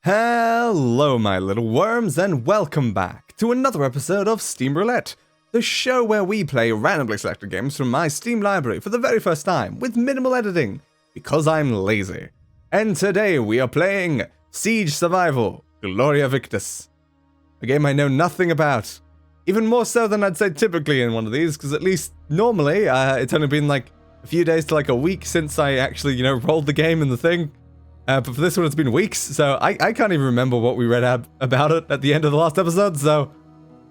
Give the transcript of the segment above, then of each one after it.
Hello, my little worms, and welcome back to another episode of Steam Roulette, the show where we play randomly selected games from my Steam library for the very first time with minimal editing, because I'm lazy. And today we are playing Siege Survival, Gloria Victis, a game I know nothing about, even more so than I'd say typically in one of these, because at least normally it's only been like a few days to like a week since I actually, rolled the game in the thing. But for this one, it's been weeks, so I can't even remember what we read about it at the end of the last episode, so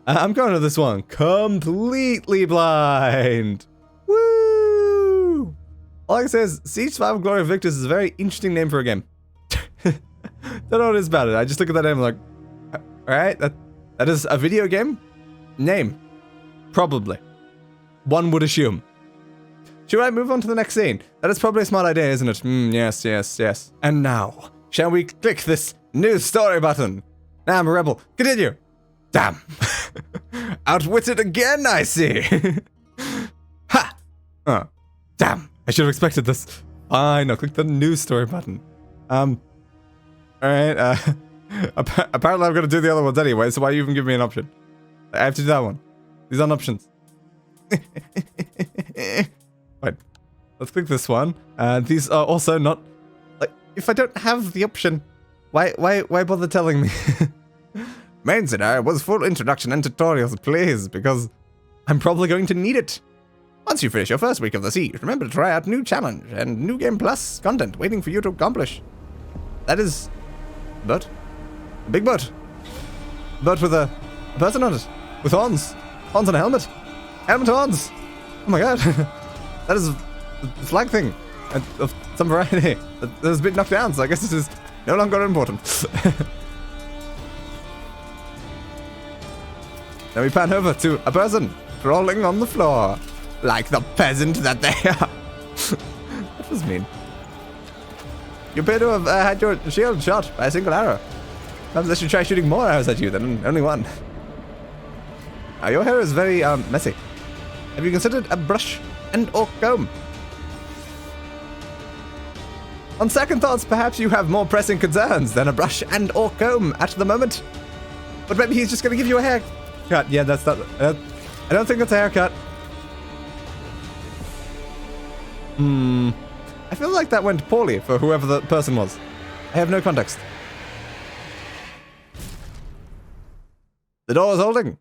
I'm going to this one completely blind. Woo! All I can say is, Siege Survival Gloria Victis is a very interesting name for a game. Don't know what it is about it. I just look at that name and I'm like, alright, that is a video game? Name. Probably. One would assume. Should I move on to the next scene? That is probably a smart idea, isn't it? Yes. And now, shall we click this new story button? I'm a rebel. Continue. Damn. Outwitted again, I see. Ha! Oh, damn. I should have expected this. Fine, I'll click the new story button. Alright, apparently I'm going to do the other ones anyway, so why even give me an option? I have to do that one. These aren't options. Right, let's click this one. These are also not, like, if I don't have the option, why bother telling me? Main scenario was full introduction and tutorials, please, because I'm probably going to need it. Once you finish your first week of the siege, remember to try out new challenge and new game plus content waiting for you to accomplish. That is, boat? A big boat. A boat with a person on it, with horns. Horns and a helmet. Helmet horns. Oh my god. That is the flag thing of some variety that has been knocked down, so I guess this is no longer important. Then we pan over to a person crawling on the floor, like the peasant that they are. That was mean. You appear to have had your shield shot by a single arrow. Perhaps I should try shooting more arrows at you than only one. Your hair is very messy. Have you considered a brush and/or comb? On second thoughts, perhaps you have more pressing concerns than a brush and/or comb at the moment. But maybe he's just going to give you a haircut. Yeah, that's not. I don't think that's a haircut. I feel like that went poorly for whoever the person was. I have no context. The door is holding.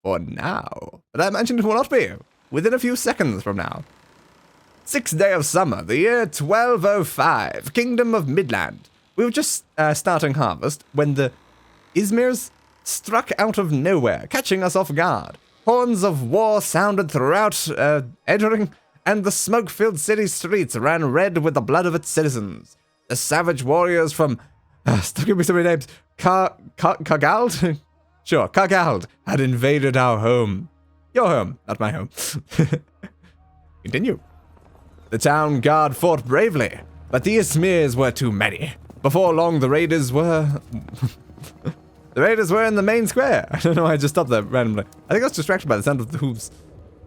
For now. But I imagine it will not be. Within a few seconds from now. 6th day of summer, the year 1205, Kingdom of Midland. We were just starting harvest when the Izmirs struck out of nowhere, catching us off guard. Horns of war sounded throughout Edring, and the smoke-filled city streets ran red with the blood of its citizens. The savage warriors from... stop giving me so many names. Kargald? Sure, Kargald had invaded our home. Your home, not my home. Continue. The town guard fought bravely, but the Izmirs were too many. Before long, the raiders were... the raiders were in the main square. I don't know why I just stopped there randomly. I think I was distracted by the sound of the hooves.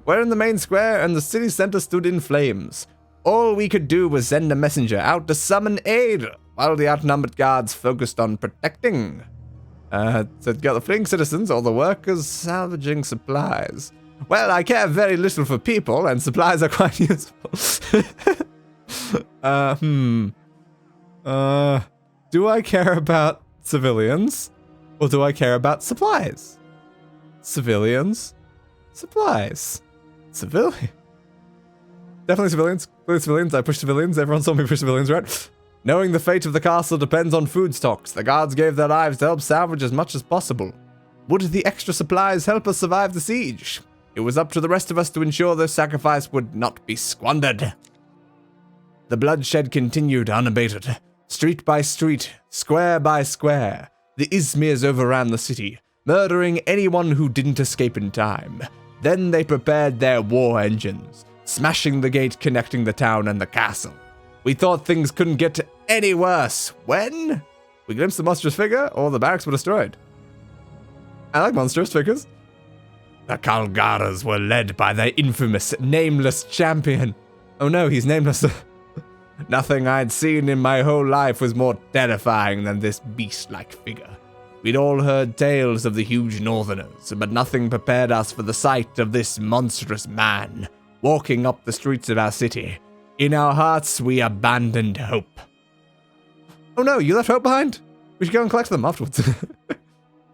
We're in the main square, and the city center stood in flames. All we could do was send a messenger out to summon aid, while the outnumbered guards focused on protecting. So got the fleeing citizens or the workers salvaging supplies. Well, I care very little for people, and supplies are quite useful. Do I care about civilians? Or do I care about supplies? Civilians? Supplies. Definitely civilians. Clearly civilians. I push civilians. Everyone saw me push civilians, right? Knowing the fate of the castle depends on food stocks, the guards gave their lives to help salvage as much as possible. Would the extra supplies help us survive the siege? It was up to the rest of us to ensure their sacrifice would not be squandered. The bloodshed continued unabated. Street by street, square by square, the Izmirs overran the city, murdering anyone who didn't escape in time. Then they prepared their war engines, smashing the gate connecting the town and the castle. We thought things couldn't get any worse. When? We glimpsed the monstrous figure, or the barracks were destroyed. I like monstrous figures. The Kalgaras were led by their infamous, nameless champion. Oh no, he's nameless. Nothing I'd seen in my whole life was more terrifying than this beast-like figure. We'd all heard tales of the huge northerners, but nothing prepared us for the sight of this monstrous man walking up the streets of our city. In our hearts, we abandoned hope. Oh no, you left hope behind? We should go and collect them afterwards.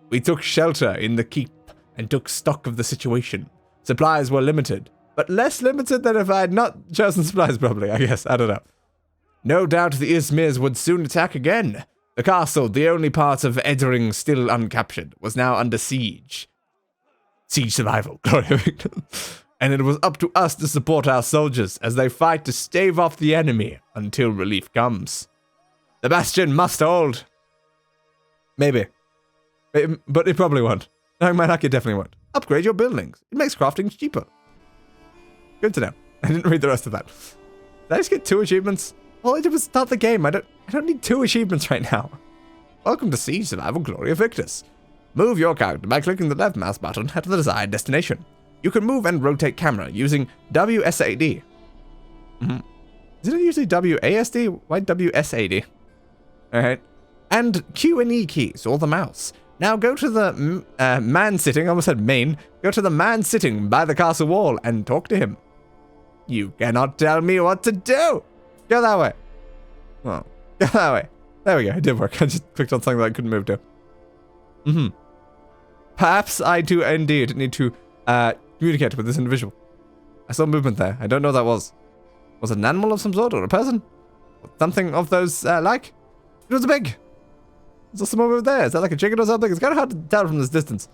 We took shelter in the keep and took stock of the situation. Supplies were limited, but less limited than if I had not chosen supplies properly, I guess. I don't know. No doubt the Izmirs would soon attack again. The castle, the only part of Eddering still uncaptured, was now under siege. Siege survival, Gloria Victis. And it was up to us to support our soldiers as they fight to stave off the enemy until relief comes. The bastion must hold. Maybe. But it probably won't. No, Manaki definitely won't. Upgrade your buildings. It makes crafting cheaper. Good to know. I didn't read the rest of that. Did I just get 2 achievements? All I did was start the game. I don't need 2 achievements right now. Welcome to Siege Survival Gloria Victis. Move your character by clicking the left mouse button at the desired destination. You can move and rotate camera using WSAD. Isn't it usually WASD? Why WSAD? Alright. And Q and E keys, or the mouse. Now go to the man sitting, I almost said main. Go to the man sitting by the castle wall and talk to him. You cannot tell me what to do. Go that way. Oh, go that way. There we go, it did work. I just clicked on something that I couldn't move to. Perhaps I do indeed need to communicate with this individual. I saw movement there. I don't know what that was. Was it an animal of some sort or a person? Something of those like? It was a pig. There's some over there. Is that like a chicken or something? It's kind of hard to tell from this distance.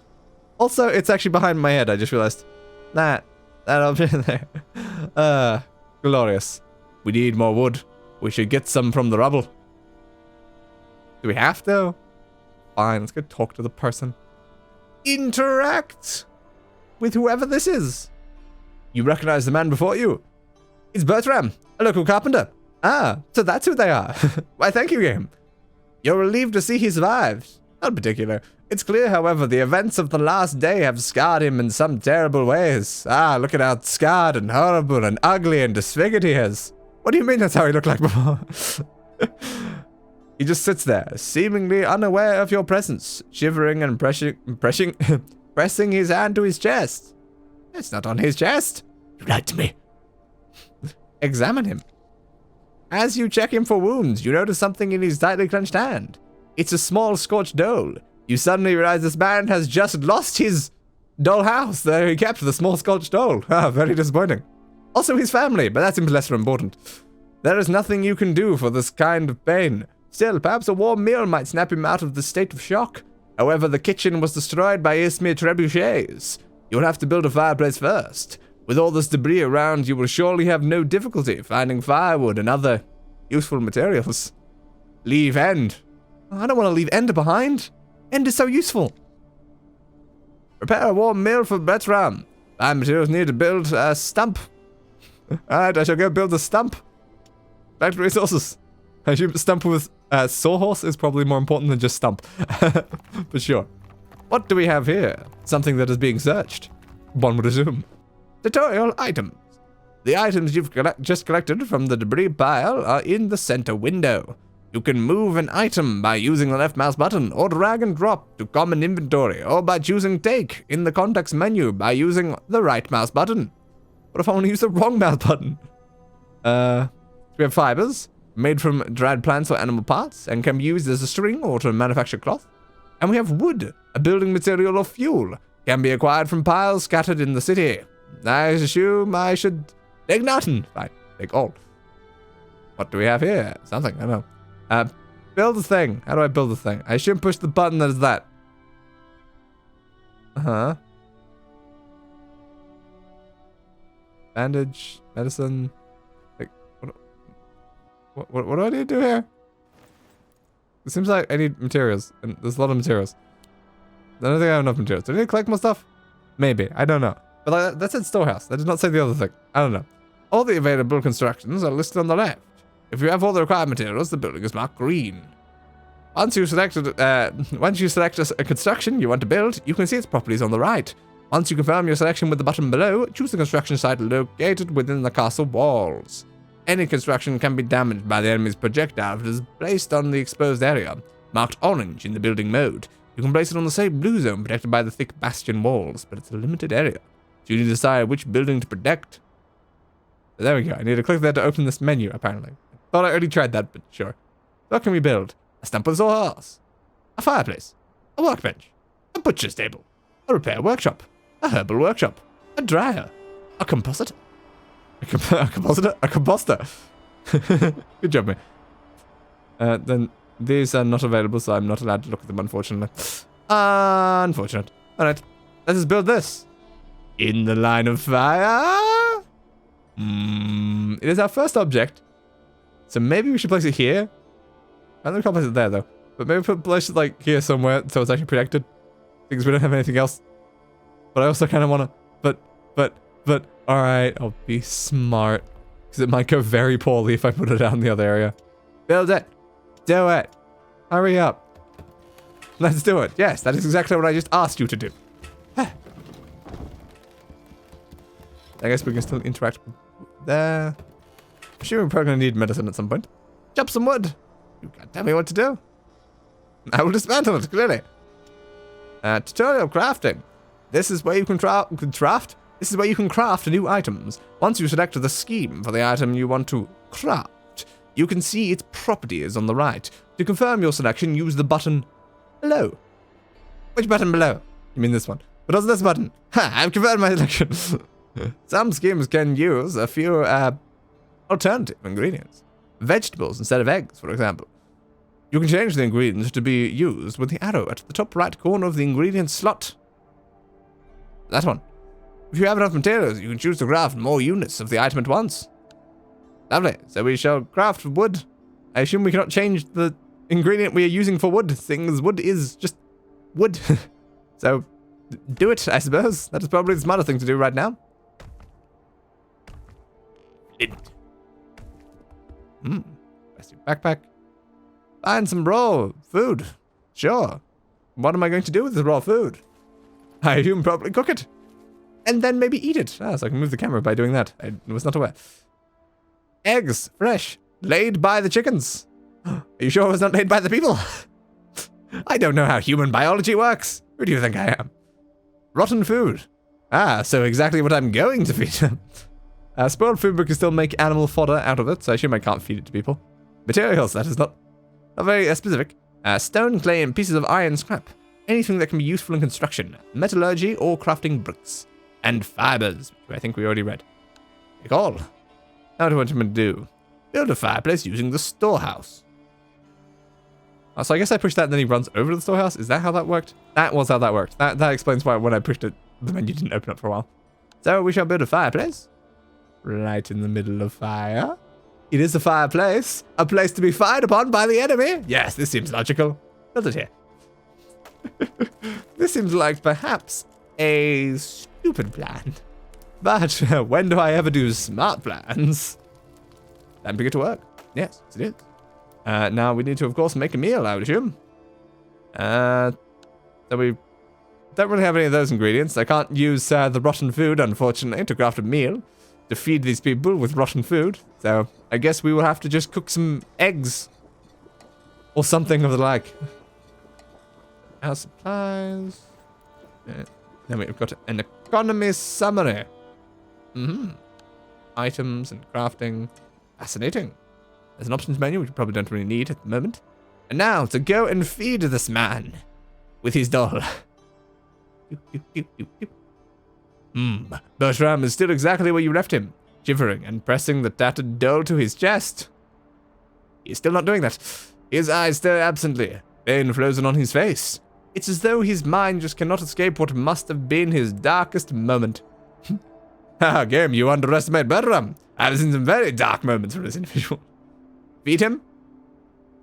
Also, it's actually behind my head. I just realized. That up there. Glorious. We need more wood. We should get some from the rubble. Do we have to? Fine, let's go talk to the person. Interact with whoever this is. You recognize the man before you. It's Bertram, a local carpenter. Ah, so that's who they are. Why, thank you, game. You're relieved to see he survived. Not particular. It's clear, however, the events of the last day have scarred him in some terrible ways. Ah, look at how scarred and horrible and ugly and disfigured he is. What do you mean that's how he looked like before? He just sits there, seemingly unaware of your presence, shivering and pressing his hand to his chest. It's not on his chest. You lied to me. Examine him. As you check him for wounds, you notice something in his tightly clenched hand. It's a small scorched doll. You suddenly realize this man has just lost his doll house that he kept, the small scorched doll. Ah, very disappointing. Also his family, but that's less important. There is nothing you can do for this kind of pain. Still, perhaps a warm meal might snap him out of the state of shock. However, the kitchen was destroyed by Izmir trebuchets. You'll have to build a fireplace first. With all this debris around, you will surely have no difficulty finding firewood and other useful materials. Leave End. I don't want to leave Ender behind. End is so useful. Prepare a warm meal for Bertram. Find materials needed to build a stump. Alright, I shall go build a stump. Back to resources. I assume stump with sawhorse is probably more important than just stump. For sure. What do we have here? Something that is being searched. One would assume. Tutorial items. The items you've just collected from the debris pile are in the center window. You can move an item by using the left mouse button, or drag and drop to common inventory, or by choosing take in the context menu by using the right mouse button. What if I want to use the wrong mouse button? We have fibers, made from dried plants or animal parts, and can be used as a string or to manufacture cloth. And we have wood, a building material or fuel, can be acquired from piles scattered in the city. I assume I should take nothing. Fine, take all. What do we have here? Something, I don't know. Build a thing. How do I build a thing? I assume push the button that is that. Uh-huh. Bandage, medicine. Like, what do I need to do here? It seems like I need materials, and there's a lot of materials. I don't think I have enough materials. Do I need to collect more stuff? Maybe, I don't know. But like, that said storehouse. That did not say the other thing. I don't know. All the available constructions are listed on the left. If you have all the required materials, the building is marked green. Once you select a construction you want to build, you can see its properties on the right. Once you confirm your selection with the button below, choose the construction site located within the castle walls. Any construction can be damaged by the enemy's projectile if it is placed on the exposed area, marked orange in the building mode. You can place it on the same blue zone protected by the thick bastion walls, but it's a limited area. So you need to decide which building to protect. So there we go. I need to click there to open this menu, apparently. Thought I already tried that, but sure. What can we build? A stump with a horse, a fireplace, a workbench, a butcher's table, a repair workshop, a herbal workshop, a dryer, a compositor. A compositor? A composter. Good job, mate. Then these are not available, so I'm not allowed to look at them, unfortunately. Unfortunate. Alright, let's build this. In the line of fire. It is our first object. So maybe we should place it here. I don't know if I'll place it there, though. But maybe place it, like, here somewhere, so it's actually protected. Because we don't have anything else. But I also kind of want to... But... Alright, I'll be smart. Because it might go very poorly if I put it down in the other area. Build it! Do it! Hurry up! Let's do it. Yes, that is exactly what I just asked you to do. I guess we can still interact with there. I'm sure we're probably going to need medicine at some point. Chop some wood! You can't tell me what to do. I will dismantle it, clearly. Tutorial crafting. This is where you can craft. This is where you can craft new items. Once you select the scheme for the item you want to craft, you can see its properties on the right. To confirm your selection, use the button below. Which button below? You mean this one? But also this button. Ha! I've confirmed my selection. Some schemes can use a few alternative ingredients. Vegetables instead of eggs, for example. You can change the ingredients to be used with the arrow at the top right corner of the ingredient slot. That one. If you have enough materials, you can choose to craft more units of the item at once. Lovely. So we shall craft wood. I assume we cannot change the ingredient we are using for wood, seeing as wood is just wood. So, do it, I suppose. That is probably the smarter thing to do right now. Best backpack. Find some raw food. Sure. What am I going to do with the raw food? I assume probably cook it. And then maybe eat it. So I can move the camera by doing that. I was not aware. Eggs, fresh, laid by the chickens. Are you sure it was not laid by the people? I don't know how human biology works. Who do you think I am? Rotten food. So exactly what I'm going to feed them. Spoiled food, but can still make animal fodder out of it, so I assume I can't feed it to people. Materials, that is not very specific. Stone, clay, and pieces of iron scrap. Anything that can be useful in construction, metallurgy, or crafting bricks. And fibers, which I think we already read. Take all. Now what do I want him to do? Build a fireplace using the storehouse. So I guess I pushed that and then he runs over to the storehouse. Is that how that worked? That was how that worked. That explains why when I pushed it, the menu didn't open up for a while. So we shall build a fireplace. Right in the middle of fire. It is a fireplace. A place to be fired upon by the enemy. Yes, this seems logical. Build it here. This seems like perhaps a stupid plan. But when do I ever do smart plans? Time to get to work. Yes, it is. Now we need to, of course, make a meal, I would assume. So we don't really have any of those ingredients. I can't use the rotten food, unfortunately, to craft a meal. To feed these people with rotten food. So I guess we will have to just cook some eggs. Or something of the like. Our supplies. Then we've got an economy summary. Items and crafting. Fascinating. There's an options menu, which we probably don't really need at the moment. And now to go and feed this man. With his doll. Bertram is still exactly where you left him. Shivering and pressing the tattered doll to his chest. He is still not doing that. His eyes stare absently. Pain frozen on his face. It's as though his mind just cannot escape what must have been his darkest moment. Ha, game, you underestimate Bertram. I've seen some very dark moments from this individual. Feed him?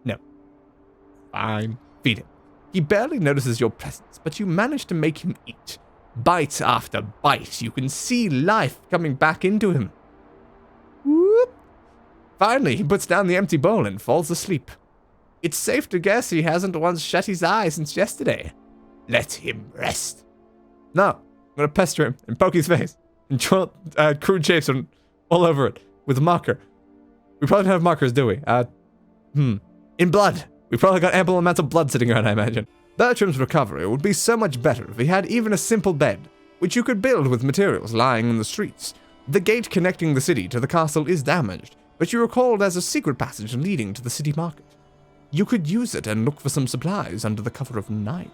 No. Fine. Feed him. He barely notices your presence, but you manage to make him eat. Bite after bite, you can see life coming back into him. Whoop. Finally, he puts down the empty bowl and falls asleep. It's safe to guess he hasn't once shut his eyes since yesterday. Let him rest. No, I'm gonna pester him and poke his face and draw crude shapes all over it with a marker. We probably don't have markers, do we? In blood. We probably got ample amounts of blood sitting around, I imagine. Bertram's recovery would be so much better if he had even a simple bed, which you could build with materials lying in the streets. The gate connecting the city to the castle is damaged, but you recall there's a secret passage leading to the city market. You could use it and look for some supplies under the cover of night.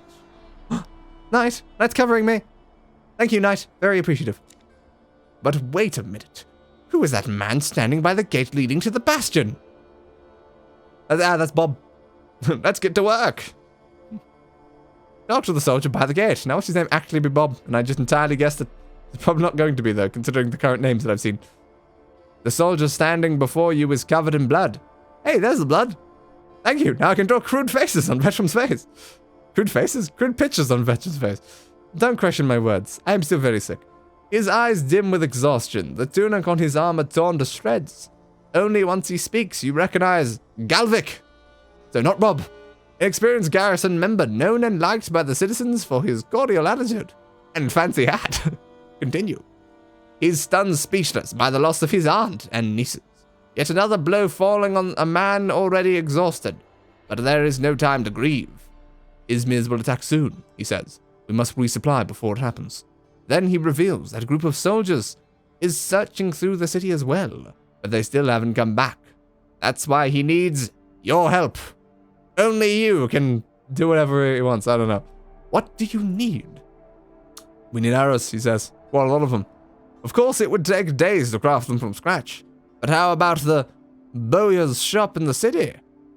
Night? Night's covering me. Thank you, Night. Very appreciative. But wait a minute. Who is that man standing by the gate leading to the bastion? That's Bob. Let's get to work. Talk to the soldier by the gate. Now, what's his name actually be Bob? And I just entirely guessed that it's probably not going to be, though, considering the current names that I've seen. The soldier standing before you is covered in blood. Hey, there's the blood. Thank you. Now I can draw crude faces on Veteran's face. Crude faces? Crude pictures on Veteran's face. Don't question my words. I am still very sick. His eyes dim with exhaustion, the tunic on his armor torn to shreds. Only once he speaks, you recognize Galvic. So not Bob. An experienced garrison member known and liked by the citizens for his cordial attitude and fancy hat. Continue. He's stunned speechless by the loss of his aunt and nieces. Yet another blow falling on a man already exhausted. But there is no time to grieve. Izmir's will attack soon, he says. We must resupply before it happens. Then he reveals that a group of soldiers is searching through the city as well, but they still haven't come back. That's why he needs your help. Only you can do whatever he wants, I don't know. What do you need? We need arrows, he says. Quite a lot of them. Of course, it would take days to craft them from scratch. But how about the bowyer's shop in the city?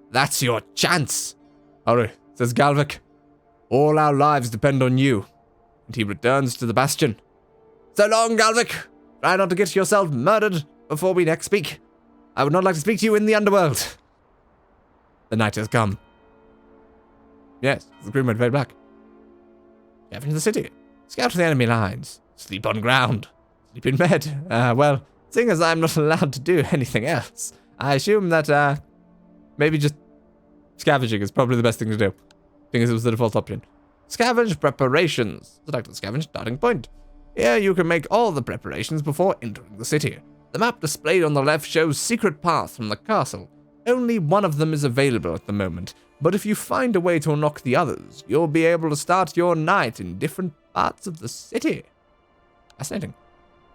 That's your chance. Hurry, says Galvic. All our lives depend on you. And he returns to the bastion. So long, Galvic. Try not to get yourself murdered before we next speak. I would not like to speak to you in the underworld. The night has come. Yes, the grim went very black. Get into the city. Scout the enemy lines. Sleep on ground. Sleep in bed. Well, seeing as I'm not allowed to do anything else, I assume that, maybe just scavenging is probably the best thing to do. Seeing as it was the default option. Scavenge preparations. Select the scavenge starting point. Here you can make all the preparations before entering the city. The map displayed on the left shows secret paths from the castle. Only one of them is available at the moment, but if you find a way to unlock the others, you'll be able to start your night in different parts of the city. Fascinating.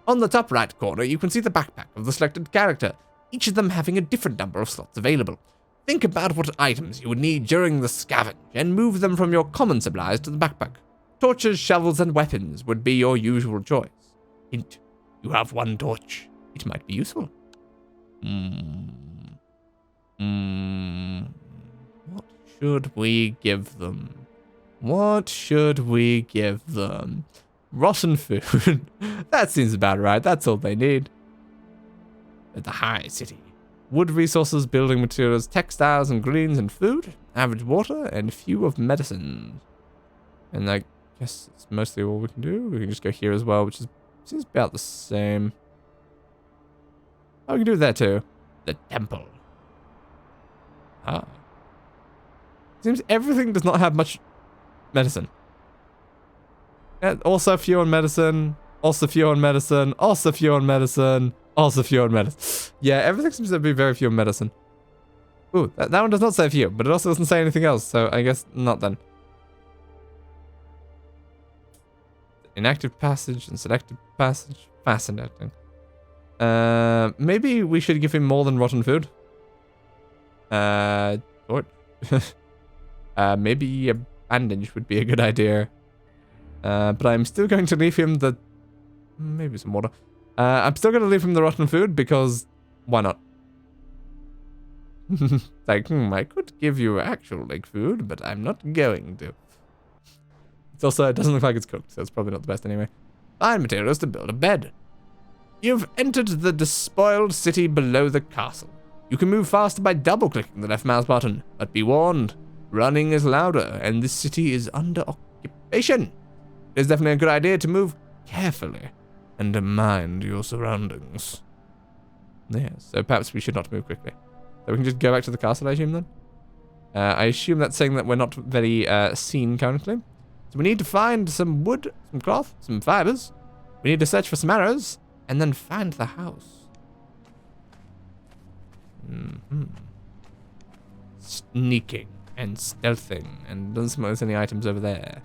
On the top right corner, you can see the backpack of the selected character, each of them having a different number of slots available. Think about what items you would need during the scavenge, and move them from your common supplies to the backpack. Torches, shovels, and weapons would be your usual choice. Hint, you have one torch. It might be useful. What should we give them? What should we give them? Rotten food. That seems about right. That's all they need. At the high city. Wood resources, building materials, textiles and greens and food. Average water and a few of medicine. And I guess it's mostly all we can do. We can just go here as well, which seems about the same. Oh, we can do that too. The temple. Ah. Seems everything does not have much medicine. Also few on medicine. Also few on medicine. Also few on medicine. Also few on medicine. Yeah, everything seems to be very few on medicine. Ooh, that one does not say few, but it also doesn't say anything else, so I guess not then. Inactive passage and selected passage. Fascinating. Maybe we should give him more than rotten food. Torch. Maybe a bandage would be a good idea. But I'm still going to leave him the... Maybe some water. I'm still going to leave him the rotten food because... Why not? Like, I could give you actual, like, food, but I'm not going to. It's also, it doesn't look like it's cooked, so it's probably not the best anyway. Find materials to build a bed. You've entered the despoiled city below the castle. You can move faster by double-clicking the left mouse button, but be warned, running is louder, and this city is under occupation. It is definitely a good idea to move carefully and mind your surroundings. Yes, so perhaps we should not move quickly. So we can just go back to the castle, I assume, then? I assume that's saying that we're not very seen currently. So we need to find some wood, some cloth, some fibers. We need to search for some arrows, and then find the house. Sneaking and stealthing, and doesn't seem like there's any items over there.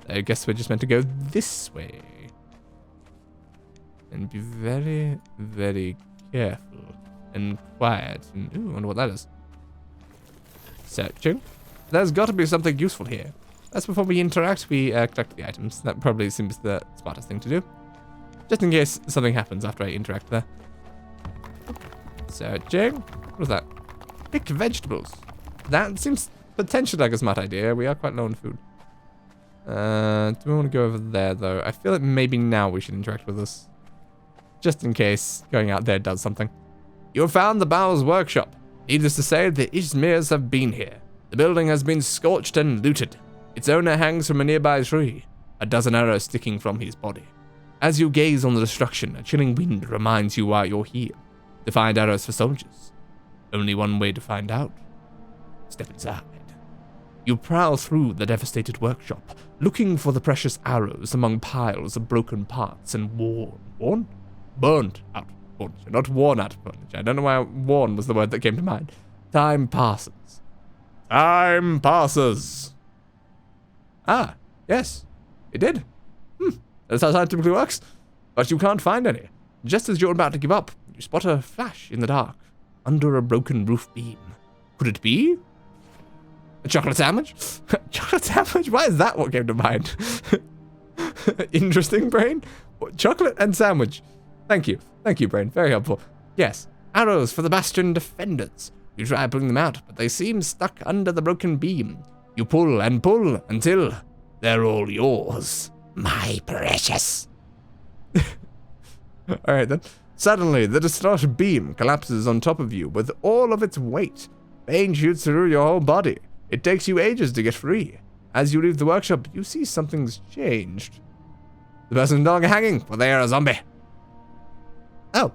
I guess we're just meant to go this way. And be very, very careful and quiet. And, ooh, I wonder what that is. Searching. There's got to be something useful here. That's before we interact, we collect the items. That probably seems the smartest thing to do. Just in case something happens after I interact there. Searching. What was that? Pick vegetables. That seems potentially like a smart idea. We are quite low on food. Do we want to go over there, though? I feel like maybe now we should interact with this. Just in case going out there does something. You have found the Bow's workshop. Needless to say, the Izmirs have been here. The building has been scorched and looted. Its owner hangs from a nearby tree, a dozen arrows sticking from his body. As you gaze on the destruction, a chilling wind reminds you why you're here. To find arrows for soldiers. Only one way to find out. Step inside. You prowl through the devastated workshop, looking for the precious arrows among piles of broken parts and burned out furniture. Not worn out furniture. I don't know why worn was the word that came to mind. Time passes. Time passes. Ah, yes, it did. That's how time typically works. But you can't find any. Just as you're about to give up, you spot a flash in the dark, under a broken roof beam. Could it be? A chocolate sandwich? Chocolate sandwich? Why is that what came to mind? Interesting, brain. Chocolate and sandwich. Thank you. Thank you, brain. Very helpful. Yes. Arrows for the Bastion defenders. You try pulling them out, but they seem stuck under the broken beam. You pull and pull until they're all yours. My precious. Alright then. Suddenly, the distraught beam collapses on top of you with all of its weight. Pain shoots through your whole body. It takes you ages to get free. As you leave the workshop, you see something's changed. The person's no longer hanging, for they are a zombie. Oh,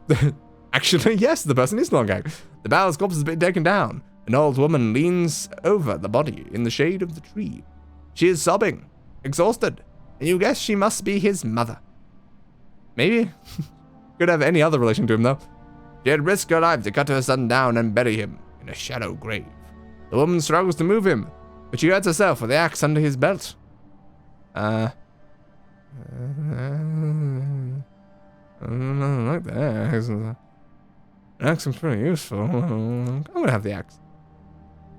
actually, yes, the person is no longer hanging. The Bow's corpse has been taken down. An old woman leans over the body in the shade of the tree. She is sobbing, exhausted, and you guess she must be his mother. Maybe. Could have any other relation to him, though. She had risked her life to cut her son down and bury him in a shallow grave. The woman struggles to move him, but she hurts herself with the axe under his belt. I don't like the axe. The axe is pretty useful. I'm gonna have the axe.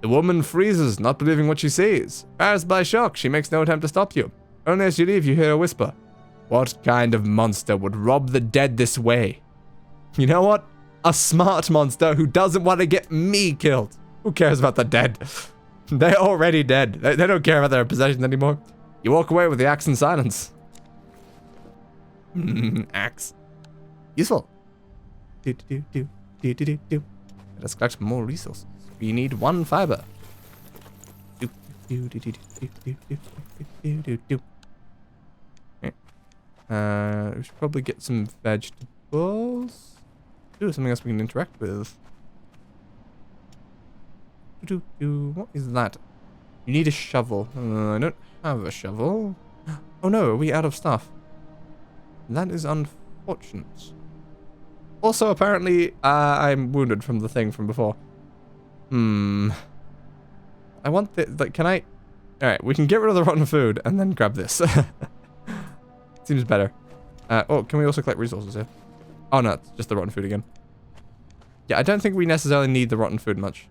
The woman freezes, not believing what she sees. Embarrassed by shock, she makes no attempt to stop you. Only as you leave, you hear a whisper. What kind of monster would rob the dead this way? You know what? A smart monster who doesn't want to get me killed. Who cares about the dead? They're already dead. They don't care about their possessions anymore. You walk away with the axe in silence. Axe. Useful. Let's collect more resources. We need 1 fiber. We should probably get some vegetables. Ooh, something else we can interact with. What is that? You need a shovel. I don't have a shovel. Oh no, are we out of stuff? That is unfortunate. Also, apparently, I'm wounded from the thing from before. I want the, like, can I? Alright, we can get rid of the rotten food and then grab this. Seems better. Oh, can we also collect resources here? Oh no, it's just the rotten food again. Yeah, I don't think we necessarily need the rotten food much.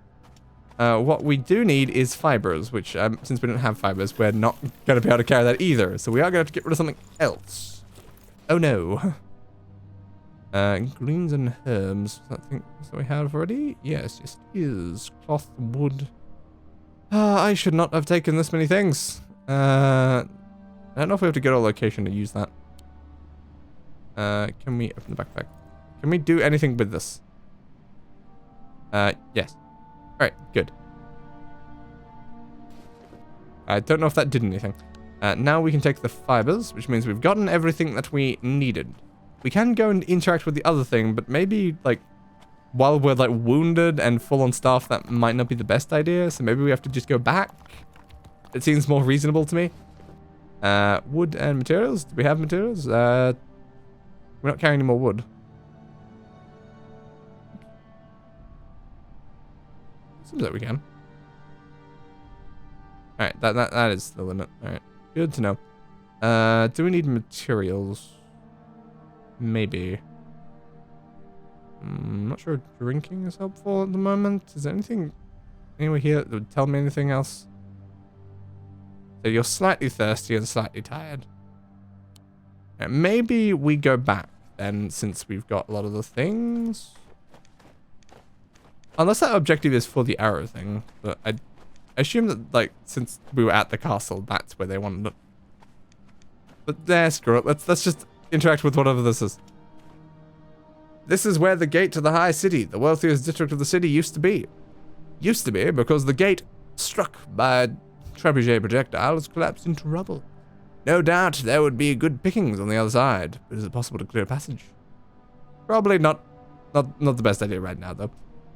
What we do need is fibers, which, since we don't have fibers, we're not going to be able to carry that either. So we are going to have to get rid of something else. Oh no. Greens and herbs. That thing that we have already? Yes, it is. Cloth, wood. I should not have taken this many things. I don't know if we have to get a location to use that. Can we open the backpack? Can we do anything with this? Yes. Alright, good. I don't know if that did anything. Now we can take the fibers, which means we've gotten everything that we needed. We can go and interact with the other thing, but maybe, like, while we're, like, wounded and full on stuff, that might not be the best idea, so maybe we have to just go back. It seems more reasonable to me. Wood and materials? Do we have materials? We're not carrying any more wood. Seems like we can. Alright, that is the limit. Alright, good to know. Do we need materials? Maybe. I'm not sure drinking is helpful at the moment. Is there anything anywhere here that would tell me anything else? So you're slightly thirsty and slightly tired. Right, maybe we go back then, since we've got a lot of the things. Unless that objective is for the arrow thing, but I assume that, like, since we were at the castle, that's where they wanted it. But screw it. Let's just interact with whatever this is. This is where the gate to the high city, the wealthiest district of the city, used to be. Used to be because the gate, struck by a trebuchet projectile, has collapsed into rubble. No doubt there would be good pickings on the other side, but is it possible to clear a passage? Probably not the best idea right now, though.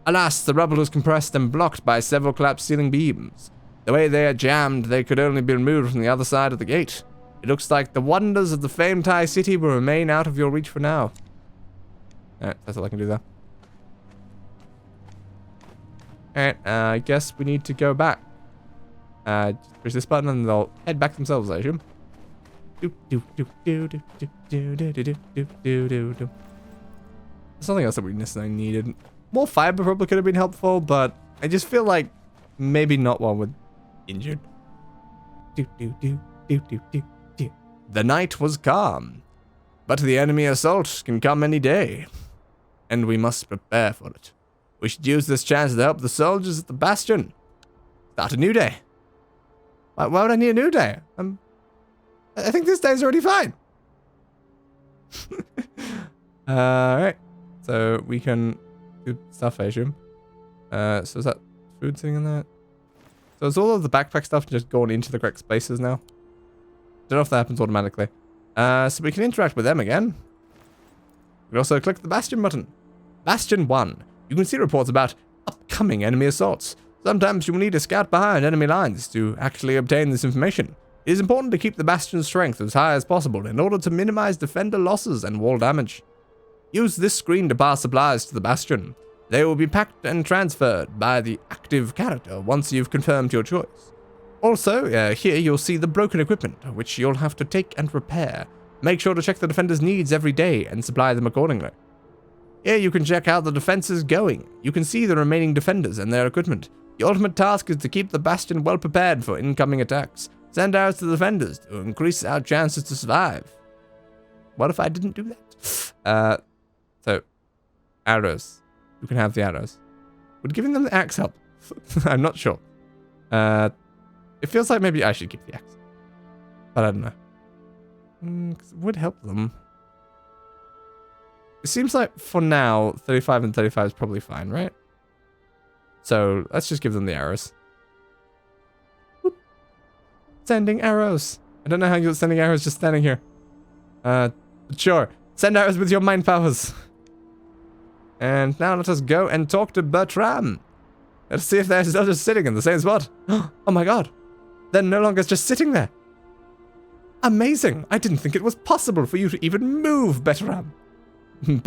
Alas, the rubble is compressed and blocked by several collapsed ceiling beams. The way they are jammed, they could only be removed from the other side of the gate. It looks like the wonders of the famed high city will remain out of your reach for now. Alright, that's all I can do there. Alright, I guess we need to go back. Just push this button and they'll head back themselves, I assume. There's something else that we necessarily needed. More fiber probably could have been helpful, but I just feel like maybe not while we're injured. The night was calm, but the enemy assault can come any day, and we must prepare for it. We should use this chance to help the soldiers at the bastion. Start a new day. Why would I need a new day? I think this day's already fine. Alright. So we can do stuff, I assume. So is that food sitting in there? So is all of the backpack stuff just going into the correct spaces now? Don't know if that happens automatically. So we can interact with them again. We can also click the Bastion button. Bastion 1. You can see reports about upcoming enemy assaults. Sometimes you will need to scout behind enemy lines to actually obtain this information. It is important to keep the Bastion's strength as high as possible in order to minimize defender losses and wall damage. Use this screen to pass supplies to the Bastion. They will be packed and transferred by the active character once you've confirmed your choice. Also, here you'll see the broken equipment, which you'll have to take and repair. Make sure to check the defender's needs every day and supply them accordingly. Here you can check how the defense is going. You can see the remaining defenders and their equipment. The ultimate task is to keep the Bastion well prepared for incoming attacks. Send arrows to the defenders to increase our chances to survive. What if I didn't do that? So, arrows. You can have the arrows. Would giving them the axe help? I'm not sure. It feels like maybe I should keep the axe. But I don't know. 'Cause it would help them. It seems like for now, 35 and 35 is probably fine, right? So let's just give them the arrows. Whoop. Sending arrows. I don't know how you're sending arrows just standing here. But sure. Send arrows with your mind powers. And now let us go and talk to Bertram. Let's see if they're still just sitting in the same spot. Oh my god. They're no longer just sitting there. Amazing. I didn't think it was possible for you to even move, Bertram. Am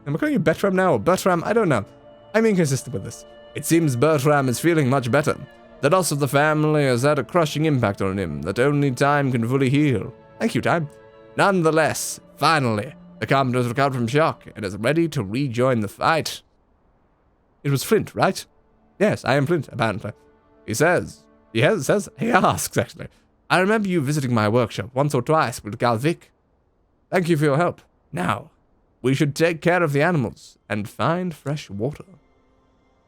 I calling you Bertram now or Bertram? I don't know. I'm inconsistent with this. It seems Bertram is feeling much better. The loss of the family has had a crushing impact on him that only time can fully heal. Thank you, Time. Nonetheless, finally, the commander has recovered from shock and is ready to rejoin the fight. It was Flint, right? Yes, I am Flint, apparently. He asks, actually. I remember you visiting my workshop once or twice with Galvic. Thank you for your help. Now, we should take care of the animals and find fresh water.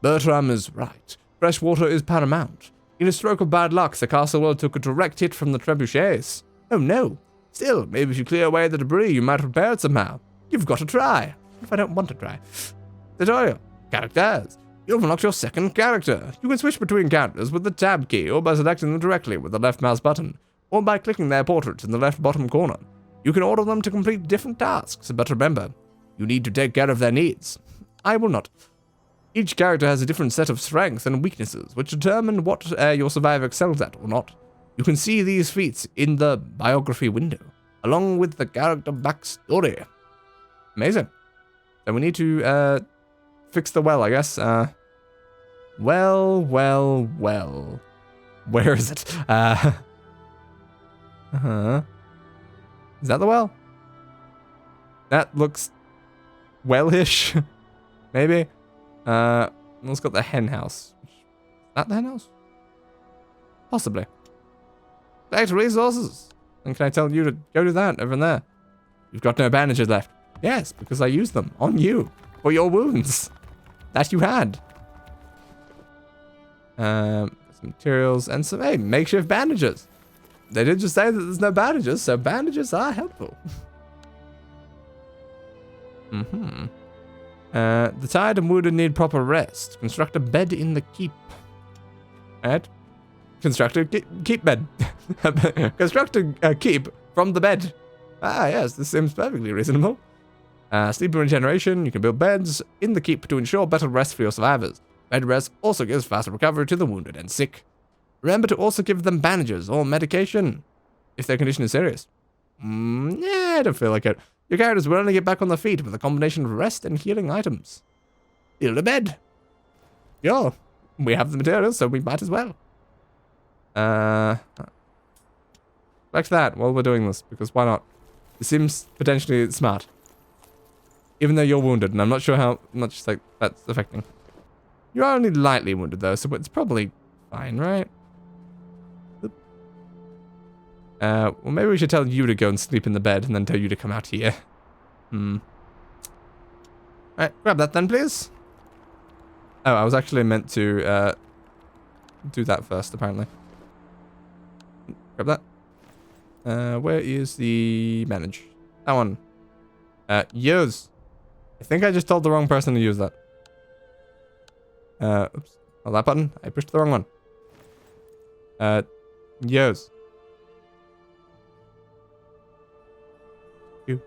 Bertram is right. Fresh water is paramount. In a stroke of bad luck, the castle world took a direct hit from the trebuchets. Oh no. Still, maybe if you clear away the debris, you might repair it somehow. You've got to try. If I don't want to try. Tutorial. Characters. You've unlocked your second character. You can switch between characters with the tab key or by selecting them directly with the left mouse button, or by clicking their portraits in the left bottom corner. You can order them to complete different tasks, but remember, you need to take care of their needs. I will not. Each character has a different set of strengths and weaknesses, which determine what your survivor excels at or not. You can see these feats in the biography window, along with the character backstory. Amazing. So we need to fix the well, I guess. Well, well, well. Where is it? Uh-huh. Is that the well? That looks well-ish. Maybe. Let's got the hen house. Is that the hen house? Possibly. Collect resources. And can I tell you to go do that over there? You've got no bandages left. Yes, because I used them on you for your wounds that you had. Some materials and some, hey, makeshift bandages. They did just say that there's no bandages, so bandages are helpful. The tired and wounded need proper rest. Construct a bed in the keep. Alright. Construct a keep bed. Construct a keep from the bed. Ah, yes, this seems perfectly reasonable. Sleep and regeneration. You can build beds in the keep to ensure better rest for your survivors. Bed rest also gives faster recovery to the wounded and sick. Remember to also give them bandages or medication if their condition is serious. Yeah, I don't feel like it. Your characters will only get back on their feet with a combination of rest and healing items. Build a bed. Yeah, we have the materials, so we might as well. Back to that while we're doing this, because why not? It seems potentially smart. Even though you're wounded, and I'm not sure how much like that's affecting. You're only lightly wounded though, so it's probably fine, right? Well, maybe we should tell you to go and sleep in the bed, and then tell you to come out here. Alright, grab that then, please. Oh, I was actually meant to, do that first, apparently. Grab that. Where is the manage? That one. Use. I think I just told the wrong person to use that. Oops. Oh, that button. I pushed the wrong one. Use. And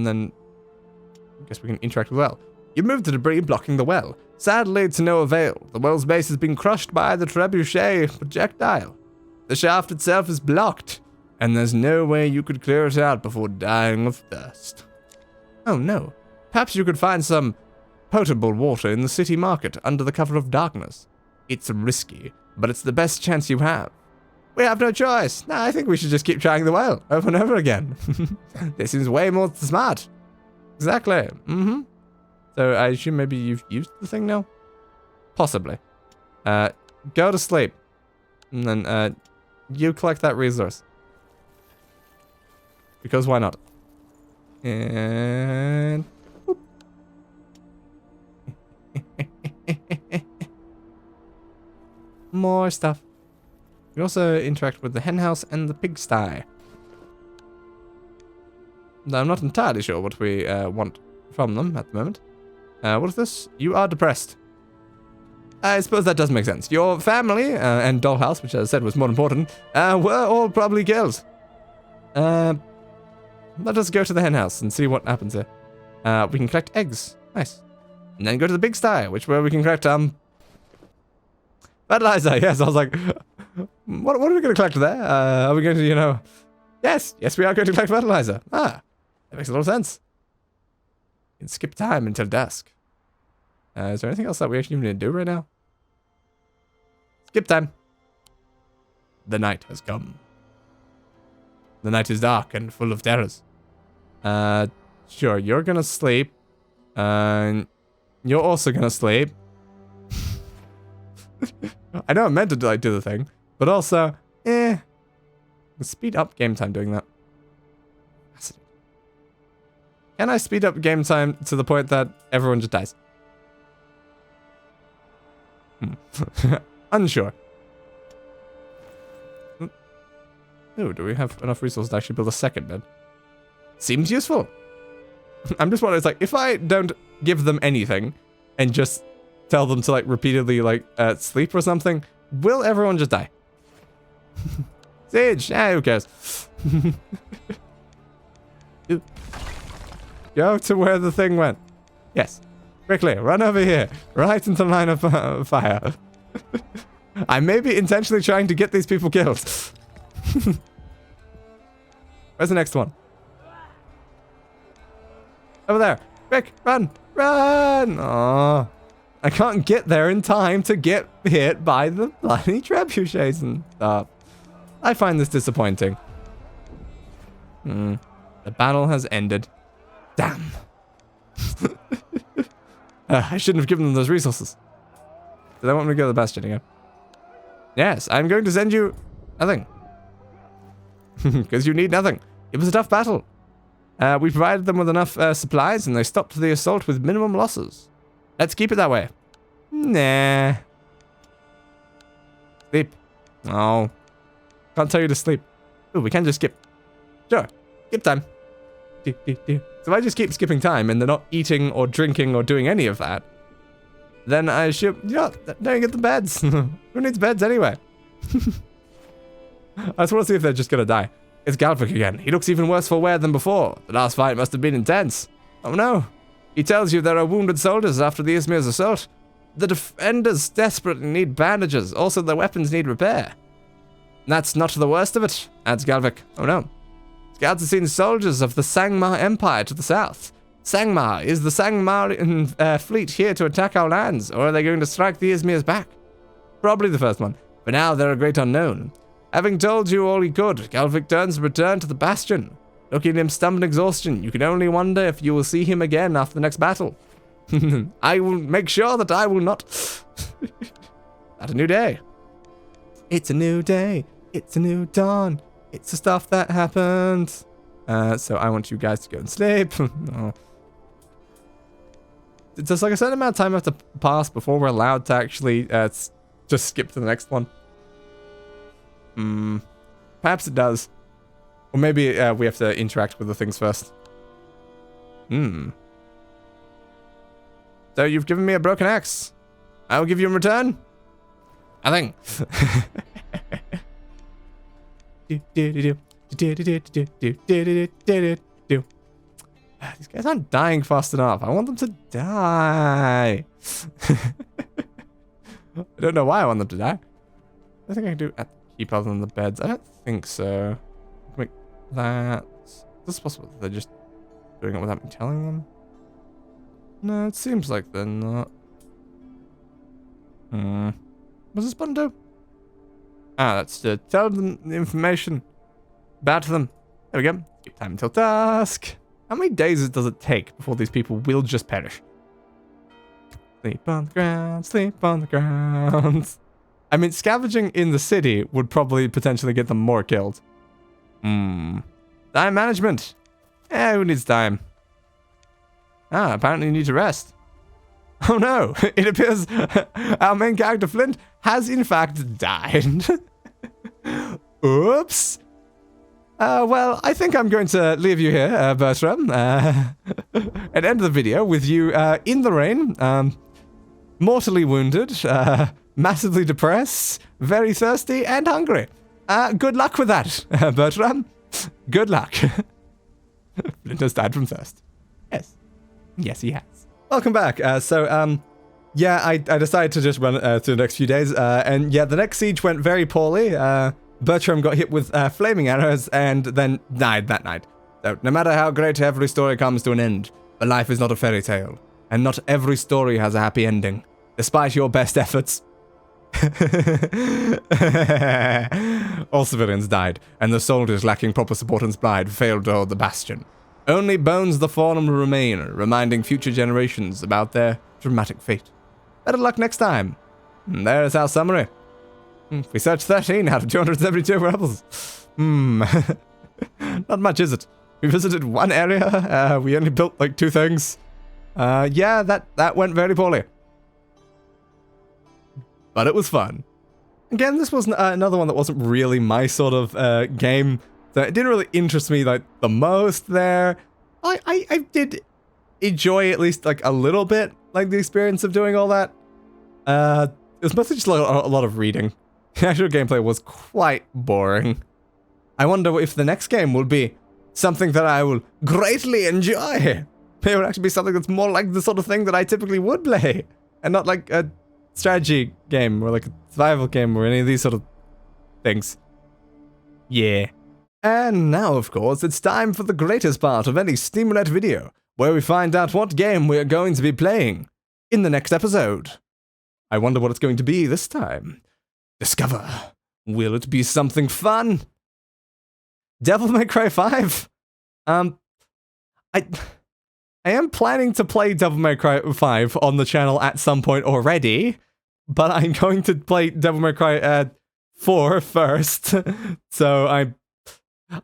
then I guess we can interact with the well. You moved the debris blocking the well. Sadly, to no avail. The well's base has been crushed by the trebuchet projectile. The shaft itself is blocked, and there's no way you could clear it out before dying of thirst. Oh no. Perhaps you could find some potable water in the city market under the cover of darkness. It's risky, but it's the best chance you have. We have no choice. No, I think we should just keep trying the well over and over again. This seems way more smart. Exactly. So I assume maybe you've used the thing now? Possibly. Go to sleep. And then you collect that resource. Because why not? And whoop. More stuff. We also interact with the henhouse and the pigsty. Now, I'm not entirely sure what we want from them at the moment. What is this? You are depressed. I suppose that does make sense. Your family and dollhouse, which as I said was more important, were all probably killed. Let us go to the henhouse and see what happens here. We can collect eggs. Nice. And then go to the pigsty, where we can collect fertilizer. Yes, I was like, what are we going to collect there? Are we going to, Yes, we are going to collect fertilizer. Ah, that makes a lot of sense. We can skip time until dusk. Is there anything else that we actually need to do right now? Skip time. The night has come. The night is dark and full of terrors. Sure, you're gonna sleep. You're also gonna sleep. I know I meant to do the thing, but also, speed up game time doing that. Can I speed up game time to the point that everyone just dies? Unsure. Oh, do we have enough resources to actually build a second bed? Seems useful. I'm just wondering, it's like, if I don't give them anything and just tell them to repeatedly sleep or something, will everyone just die? Siege, who cares? Go to where the thing went. Yes. Quickly, run over here. Right into line of fire. I may be intentionally trying to get these people killed. Where's the next one? Over there. Quick, run. Run! Oh, I can't get there in time to get hit by the bloody trebuchets and stuff. I find this disappointing. The battle has ended. Damn. I shouldn't have given them those resources. Do they want me to go to the bastion again? Yes, I'm going to send you nothing. Because you need nothing. It was a tough battle. We provided them with enough supplies and they stopped the assault with minimum losses. Let's keep it that way. Nah. Sleep. No. Can't tell you to sleep. Ooh, we can just skip. Sure. Skip time. So if I just keep skipping time and they're not eating or drinking or doing any of that, then I should, don't get the beds. Who needs beds anyway? I just want to see if they're just gonna die. It's Galvik again. He looks even worse for wear than before. The last fight must have been intense. Oh no. He tells you there are wounded soldiers after the Izmir's assault. The defenders desperately need bandages. Also, their weapons need repair. That's not the worst of it, adds Galvik. Oh no. Scouts have seen soldiers of the Sangmar Empire to the south. Sangmar, is the Sangmar fleet here to attack our lands, or are they going to strike the Izmir's back? Probably the first one. For now, they're a great unknown. Having told you all he could, Galvik turns to return to the bastion. Looking at him stunned in exhaustion, you can only wonder if you will see him again after the next battle. I will make sure that I will not... At a new day. It's a new day. It's a new dawn. It's the stuff that happened. So I want you guys to go and sleep. Oh. Does like a certain amount of time have to pass before we're allowed to actually just skip to the next one? Perhaps it does. Or maybe we have to interact with the things first. So you've given me a broken axe. I will give you in return nothing. These guys aren't dying fast enough. I want them to die. I don't know why I want them to die. I think I can do keep other than the beds. I don't think so. Wait, that. Is this possible? They're just doing it without me telling them? No, it seems like they're not. What's this button do? Ah, that's to tell them the information about them. There we go. Keep time until dusk. How many days does it take before these people will just perish? Sleep on the ground, sleep on the ground. I mean, scavenging in the city would probably potentially get them more killed. Time management. Who needs time? Apparently you need to rest. Oh no, it appears our main character Flint has in fact died. Oops. Well, I think I'm going to leave you here, Bertram, and end the video with you in the rain, mortally wounded, massively depressed, very thirsty, and hungry. Good luck with that, Bertram. Good luck. Flint has died from thirst. Yes. Yes, he has. Welcome back. Yeah, I decided to just run through the next few days, and yeah, the next siege went very poorly. Bertram got hit with flaming arrows and then died that night. So, no matter how great every story comes to an end, but life is not a fairy tale, and not every story has a happy ending, despite your best efforts. All civilians died, and the soldiers lacking proper support and supply failed to hold the bastion. Only bones of the fallen remain, reminding future generations about their dramatic fate. Better luck next time. And there's our summary. We searched 13 out of 272 rebels. Not much, is it? We visited one area, we only built like 2 things. Yeah, that went very poorly. But it was fun. Again, this was another one that wasn't really my sort of game. So it didn't really interest me like the most there. I did enjoy at least like a little bit like the experience of doing all that. It was mostly just like a lot of reading. The actual gameplay was quite boring. I wonder if the next game will be something that I will greatly enjoy. Maybe it would actually be something that's more like the sort of thing that I typically would play. And not like a strategy game or like a survival game or any of these sort of things. Yeah. And now, of course, it's time for the greatest part of any Steam Roulette video. where we find out what game we are going to be playing in the next episode. I wonder what it's going to be this time. Discover. Will it be something fun? Devil May Cry 5? I am planning to play Devil May Cry 5 on the channel at some point already, but I'm going to play Devil May Cry 4 first. So I'm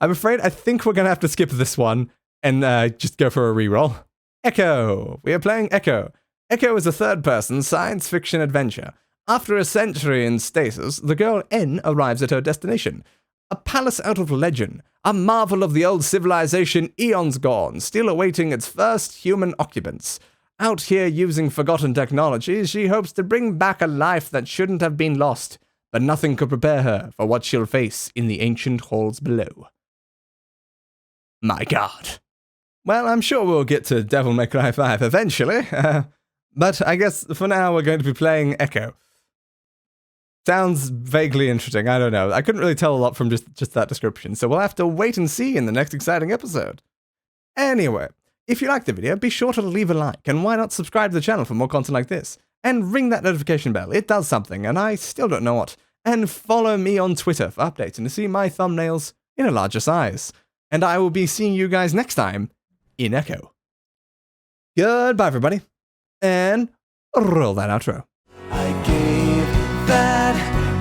afraid I think we're going to have to skip this one and just go for a reroll. Echo. We are playing Echo. Echo is a third-person science fiction adventure. After a century in stasis, the girl N arrives at her destination. A palace out of legend, a marvel of the old civilization eons gone, still awaiting its first human occupants. Out here using forgotten technology, she hopes to bring back a life that shouldn't have been lost, but nothing could prepare her for what she'll face in the ancient halls below. My god. Well, I'm sure we'll get to Devil May Cry 5 eventually, but I guess for now we're going to be playing Echo. Sounds vaguely interesting, I don't know. I couldn't really tell a lot from just that description, so we'll have to wait and see in the next exciting episode. Anyway, if you liked the video, be sure to leave a like, and why not subscribe to the channel for more content like this? And ring that notification bell, it does something, and I still don't know what. And follow me on Twitter for updates and to see my thumbnails in a larger size. And I will be seeing you guys next time in Echo. Goodbye, everybody, and roll that outro. I gave that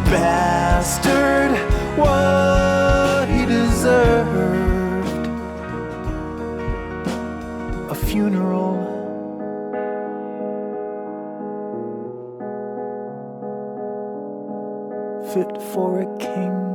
bastard what he deserved. A funeral. Fit for a king.